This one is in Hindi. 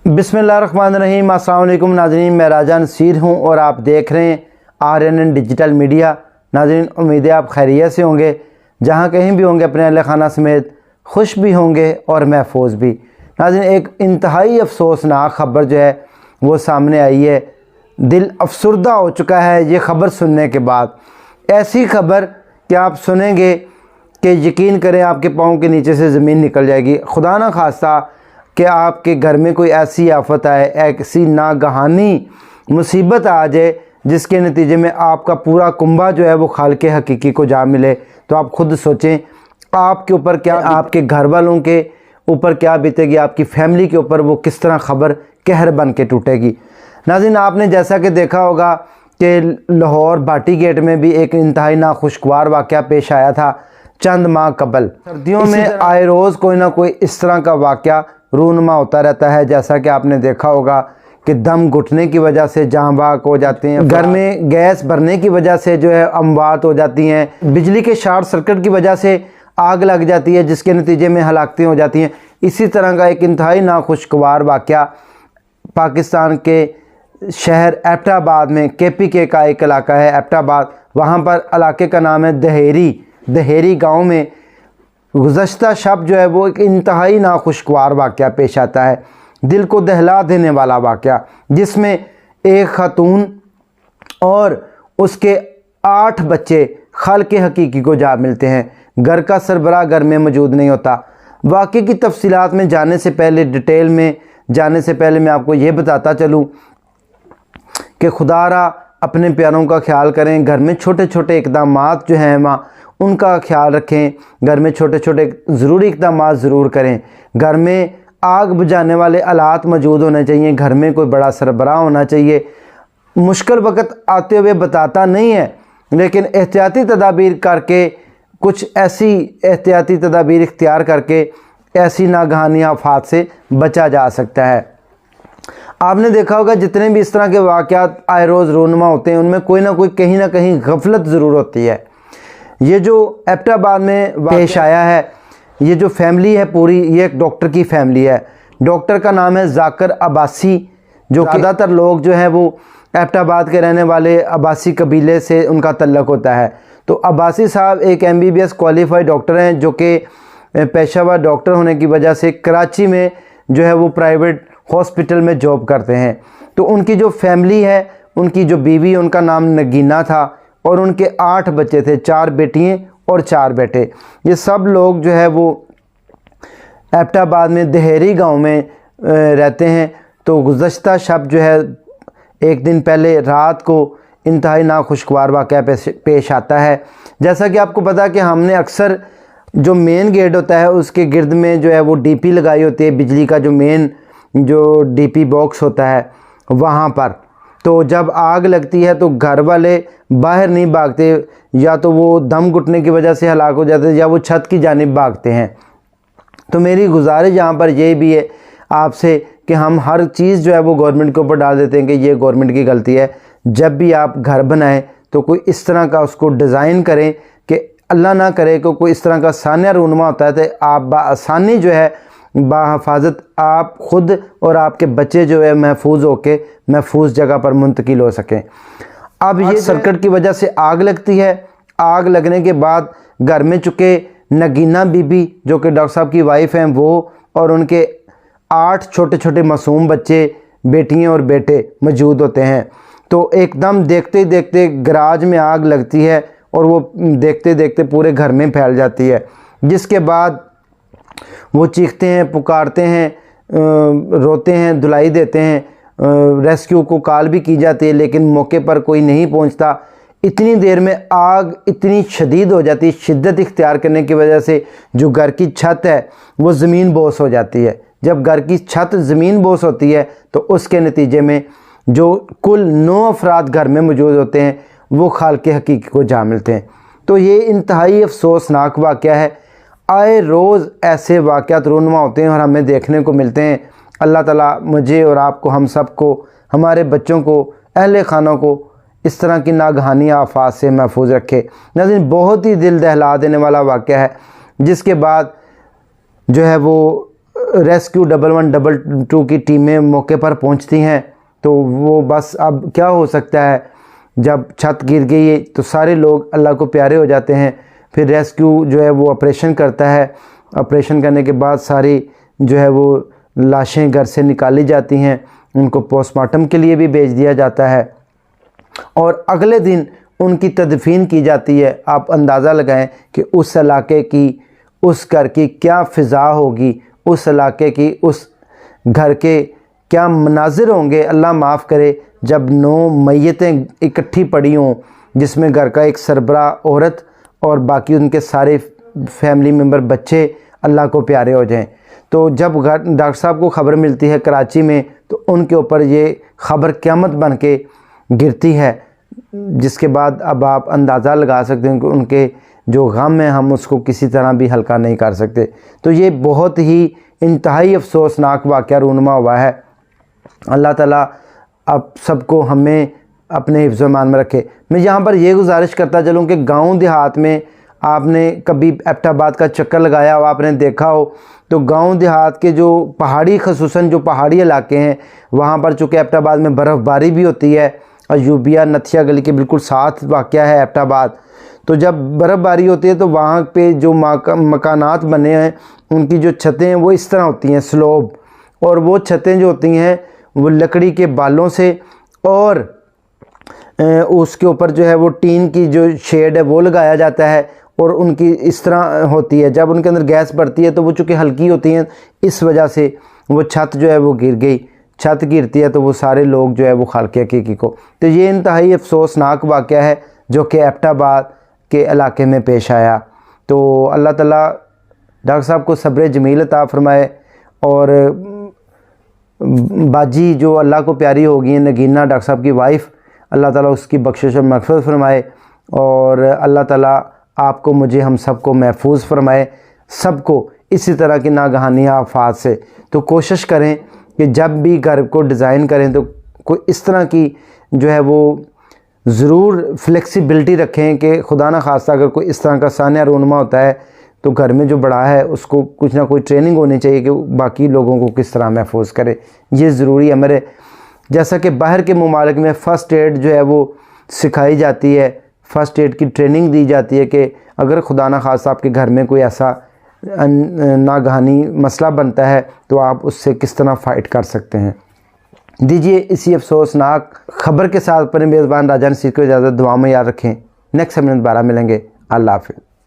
बिस्मिल्लाहिर्रहमानिर्रहीम। अस्सलाम वालेकुम नाज़रीन, मैं राजा नसीर हूँ और आप देख रहे हैं RNN डिजिटल मीडिया। नाज़रीन, उम्मीद है आप खैरियत से होंगे, जहाँ कहीं भी होंगे अपने अहले खाना समेत खुश भी होंगे और महफूज भी। नाज़रीन, एक इंतहाई अफसोसनाक ख़बर जो है वो सामने आई है। दिल अफसुर्दा हो चुका है ये ख़बर सुनने के बाद। ऐसी ख़बर कि आप सुनेंगे कि यकीन करें आपके पाँव के नीचे से ज़मीन निकल जाएगी। खुदा ना खास्ता कि आपके घर में कोई ऐसी आफत आए, ऐसी नागहानी मुसीबत आ जाए जिसके नतीजे में आपका पूरा कुंबा जो है वो खालिक हकीकी को जा मिले। तो आप खुद सोचें आपके ऊपर क्या, आपके घर वालों के ऊपर क्या बीतेगी, आपकी फैमिली के ऊपर वो किस तरह ख़बर कहर बन के टूटेगी। नाज़रीन, आपने जैसा कि देखा होगा कि लाहौर भाटी गेट में भी एक इंतहाई नाखुशगवार वाक़या पेश आया था चंद माह कबल। सर्दियों में आए रोज़ कोई ना कोई इस तरह का वाक़या रूनुमा होता रहता है। जैसा कि आपने देखा होगा कि दम घुटने की वजह से जाँ बाक हो जाते हैं, घर में गैस भरने की वजह से जो है अमवात हो जाती हैं, बिजली के शॉर्ट सर्किट की वजह से आग लग जाती है जिसके नतीजे में हलाकतें हो जाती हैं। इसी तरह का एक इंतहाई नाखुशगवार वाक़या पाकिस्तान के शहर एबटाबाद में KPK का एक इलाका है एबटाबाद, वहाँ पर इलाके का नाम है दहेरी गाँव में गुज़श्ता शब जो है वो एक इंतहाई नाखुशगवार वाक़या पेश आता है, दिल को दहला देने वाला वाक़या, जिसमें एक खातून और उसके 8 बच्चे खालिक हकीकी को जा मिलते हैं। घर का सरबराह घर में मौजूद नहीं होता। वाक़े की तफसीलात में जाने से पहले, डिटेल में जाने से पहले मैं आपको ये बताता चलूँ कि खुदारा अपने प्यारों का ख्याल करें। घर में छोटे छोटे इक़दामात जो हैं माँ उनका ख्याल रखें। घर में छोटे छोटे ज़रूरी इक़दामात ज़रूर करें। घर में आग बुझाने वाले आलात मौजूद होने चाहिए। घर में कोई बड़ा सरबराह होना चाहिए। मुश्किल वक़्त आते हुए बताता नहीं है, लेकिन एहतियाती तदाबीर करके, कुछ ऐसी एहतियाती तदाबीर इख्तियार करके ऐसी नागहानी आफात से बचा जा सकता है। आपने देखा होगा जितने भी इस तरह के वाक़यात आए रोज़ रूनुमा होते हैं उनमें कोई ना कोई कहीं ना कहीं गफलत ज़रूर होती है। ये जो एबटाबाद में पेश आया है, ये जो फैमिली है पूरी, ये एक डॉक्टर की फैमिली है। डॉक्टर का नाम है ज़ाकिर अब्बासी, जो ज़्यादातर लोग जो हैं वो एबटाबाद के रहने वाले अब्बासी कबीले से उनका तल्लुक़ होता है। तो अब्बासी साहब एक MBBS क्वालिफाइड डॉक्टर हैं जो कि पेशावर डॉक्टर होने की वजह से कराची में जो है वो प्राइवेट हॉस्पिटल में जॉब करते हैं। तो उनकी जो फैमिली है, उनकी जो बीवी, उनका नाम नगीना था और उनके 8 बच्चे थे, 4 बेटियाँ और 4 बेटे। ये सब लोग जो है वो एबटाबाद में दहेरी गांव में रहते हैं। तो गुज़श्ता शब जो है एक दिन पहले रात को इंतहाई नाखुशगवार वाक़या पेश आता है। जैसा कि आपको पता है कि हमने अक्सर जो मेन गेट होता है उसके गिर्द में जो है वो DP लगाई होती है, बिजली का जो मेन जो DP बॉक्स होता है वहाँ पर। तो जब आग लगती है तो घर वाले बाहर नहीं भागते, या तो वो दम घुटने की वजह से हलाक हो जाते हैं या वो छत की जानिब भागते हैं। तो मेरी गुजारिश यहाँ पर ये भी है आपसे कि हम हर चीज़ जो है वो गवर्नमेंट के ऊपर डाल देते हैं कि ये गवर्नमेंट की गलती है। जब भी आप घर बनाएं तो कोई इस तरह का उसको डिज़ाइन करें कि अल्लाह ना करे कि कोई इस तरह का सानिया रूनुमा होता है तो आप आसानी जो है बाहिफाजत आप खुद और आपके बच्चे जो है महफूज होके महफूज जगह पर मुंतकिल हो सकें। अब ये सर्किट की वजह से आग लगती है। आग लगने के बाद घर में चुके नगीना बीबी जो कि डॉक्टर साहब की वाइफ हैं, वो और उनके 8 छोटे छोटे मासूम बच्चे, बेटियां और बेटे मौजूद होते हैं। तो एकदम देखते ही देखते गराज में आग लगती है और वो देखते देखते पूरे घर में फैल जाती है, जिसके बाद वो चीखते हैं, पुकारते हैं, रोते हैं, धुलाई देते हैं। रेस्क्यू को कॉल भी की जाती है लेकिन मौके पर कोई नहीं पहुंचता। इतनी देर में आग इतनी शदीद हो जाती है, शिद्दत इख्तियार करने की वजह से जो घर की छत है वो ज़मीन बोस हो जाती है। जब घर की छत ज़मीन बोस होती है तो उसके नतीजे में जो कुल 9 अफराद घर में मौजूद होते हैं वो खालिक हकीकी को जा मिलते हैं। तो ये इंतहाई अफसोसनाक वाक़या है। आए रोज़ ऐसे वाक़यात रूनुमा होते हैं और हमें देखने को मिलते हैं। अल्लाह ताला मुझे और आपको, हम सब को, हमारे बच्चों को, अहले खानों को इस तरह की नागहानी आफात से महफूज रखे। नाज़रीन, बहुत ही दिल दहला देने वाला वाक़या है, जिसके बाद जो है वो रेस्क्यू 112 की टीमें मौके पर पहुंचती हैं। तो वो बस अब क्या हो सकता है, जब छत गिर गई है तो सारे लोग अल्लाह को प्यारे हो जाते हैं। फिर रेस्क्यू जो है वो ऑपरेशन करता है। ऑपरेशन करने के बाद सारी जो है वो लाशें घर से निकाली जाती हैं, उनको पोस्टमार्टम के लिए भी भेज दिया जाता है और अगले दिन उनकी तदफीन की जाती है। आप अंदाज़ा लगाएं कि उस इलाके की, उस घर की क्या फ़िज़ा होगी, उस इलाके की, उस घर के क्या मनाजिर होंगे। अल्लाह माफ़ करे जब 9 मैयतें इकट्ठी पड़ी हों, जिसमें घर का एक सरबरा औरत और बाकी उनके सारे फैमिली मेम्बर बच्चे अल्लाह को प्यारे हो जाएं। तो जब डॉक्टर साहब को ख़बर मिलती है कराची में, तो उनके ऊपर ये ख़बर क़यामत बन के गिरती है, जिसके बाद अब आप अंदाज़ा लगा सकते हैं कि उनके जो गम है हम उसको किसी तरह भी हल्का नहीं कर सकते। तो ये बहुत ही इंतहाई अफसोसनाक वाक़या रूनुमा हुआ है। अल्लाह ताला अब सबको हमें अपने हिफ्ज़-ओ-ईमान में रखे। मैं यहाँ पर यह गुजारिश करता चलूँ कि गांव देहात में आपने कभी एबटाबाद का चक्कर लगाया हो, आपने देखा हो, तो गांव देहात के जो पहाड़ी, ख़ुसूसन जो पहाड़ी इलाके हैं, वहाँ पर चूँकि एबटाबाद में बर्फ़बारी भी होती है। अयूबिया नथिया गली के बिल्कुल साथ वाक़या है एबटाबाद। तो जब बर्फ़बारी होती है तो वहाँ पे जो मकानात बने हैं, उनकी जो छतें हैं वो इस तरह होती हैं स्लोब, और वो छतें जो होती हैं वो लकड़ी के बालों से, और उसके ऊपर जो है वो टीन की जो शेड है वो लगाया जाता है, और उनकी इस तरह होती है। जब उनके अंदर गैस बढ़ती है तो वो चूँकि हल्की होती हैं, इस वजह से वो छत जो है वो गिर गई। छत गिरती है तो वो सारे लोग जो है वो खालके हकीकी को। तो ये इंतहाई अफसोसनाक वाक़या है जो कि एबटाबाद के इलाके में पेश आया। तो अल्लाह ताला डॉक्टर साहब को सब्र जमील अता फ़रमाए, और बाजी जो अल्लाह को प्यारी होगी है, नगीना डॉक्टर साहब की वाइफ़, अल्लाह ताला उसकी बख्शिश और मग़फ़िरत फ़रमाए, और अल्लाह ताला आपको, मुझे, हम सबको महफूज फ़रमाए, सबको इसी तरह की नागहानी आफ़ात से। तो कोशिश करें कि जब भी घर को डिज़ाइन करें तो कोई इस तरह की जो है वो ज़रूर फ्लेक्सिबिलिटी रखें कि खुदा न खास्ता अगर कोई इस तरह का सानिया रूनुमा होता है तो घर में जो बड़ा है उसको कुछ ना कोई ट्रेनिंग होनी चाहिए कि बाकी लोगों को किस तरह महफूज करे। ये ज़रूरी है मेरे। जैसा कि बाहर के ममालिक में फ़र्स्ट एड जो है वो सिखाई जाती है, फ़र्स्ट एड की ट्रेनिंग दी जाती है कि अगर खुदा न खास्ता आपके घर में कोई ऐसा नागहानी मसला बनता है तो आप उससे किस तरह फ़ाइट कर सकते हैं। दीजिए इसी अफसोसनाक ख़बर के साथ अपने मेज़बान राजा नसीर को इजाज़त, दुआ में याद रखें। नेक्स्ट हम दोबारा मिलेंगे। अल्लाह हाफ़िज़।